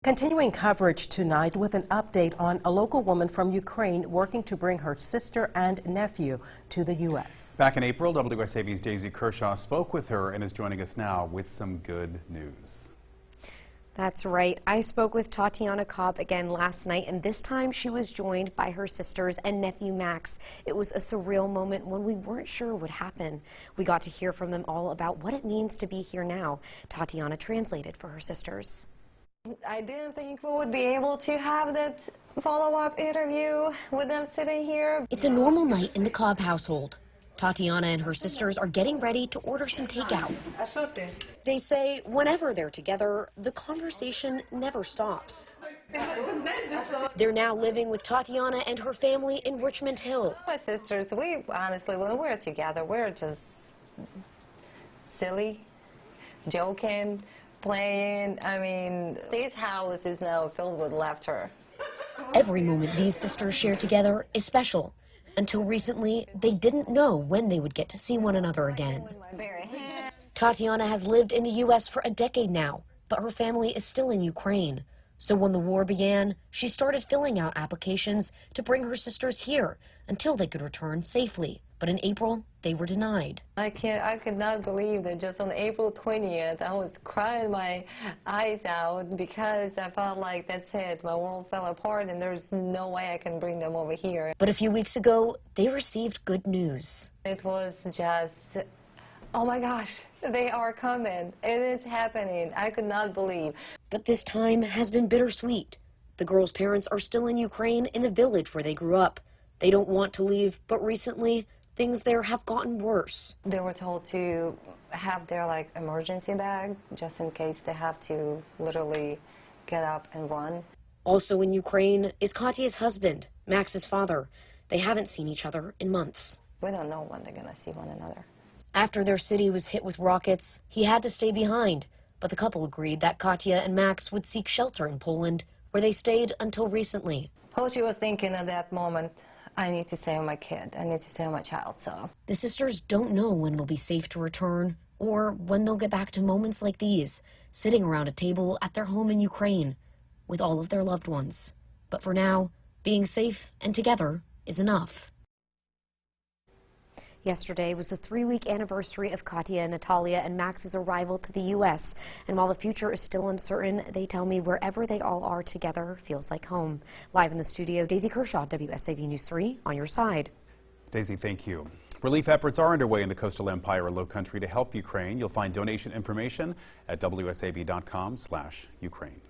Continuing coverage tonight with an update on a local woman from Ukraine working to bring her sister and nephew to the U.S. Back in April, WSAV's Daisy Kershaw spoke with her and is joining us now with some good news. That's right. I spoke with Tatiana Cobb again last night, and this time she was joined by her sisters and nephew Max. It was a surreal moment when we weren't sure what would happen. We got to hear from them all about what it means to be here now. Tatiana translated for her sisters. I didn't think we would be able to have that follow-up interview with them sitting here. It's a normal night in the Cobb household. Tatiana and her sisters are getting ready to order some takeout. They say whenever they're together, the conversation never stops. They're now living with Tatiana and her family in Richmond Hill. My sisters, we honestly, when we're together, we're just silly, joking, playing. I mean, this house is now filled with laughter. Every moment these sisters share together is special. Until recently, they didn't know when they would get to see one another again. Tatiana has lived in the U.S. for a decade now, but her family is still in Ukraine. So when the war began, she started filling out applications to bring her sisters here until they could return safely. But in April, they were denied. I could not believe that just on April 20th, I was crying my eyes out because I felt like that's it. My world fell apart and there's no way I can bring them over here. But a few weeks ago, they received good news. It was just, oh my gosh, they are coming. It is happening. I could not believe. But this time has been bittersweet. The girls' parents are still in Ukraine in the village where they grew up. They don't want to leave, but recently, things there have gotten worse. They were told to have their emergency bag just in case they have to literally get up and run. Also in Ukraine is Katya's husband, Max's father. They haven't seen each other in months. We don't know when they're going to see one another. After their city was hit with rockets, he had to stay behind. But the couple agreed that Katya and Max would seek shelter in Poland, where they stayed until recently. All she was thinking at that moment, I need to save my kid. I need to save my child, so. The sisters don't know when it'll be safe to return or when they'll get back to moments like these, sitting around a table at their home in Ukraine with all of their loved ones. But for now, being safe and together is enough. Yesterday was the 3-week anniversary of Katya, Natalia, and Max's arrival to the U.S. And while the future is still uncertain, they tell me wherever they all are together feels like home. Live in the studio, Daisy Kershaw, WSAV News 3, on your side. Daisy, thank you. Relief efforts are underway in the Coastal Empire and Low Country to help Ukraine. You'll find donation information at wsav.com/Ukraine.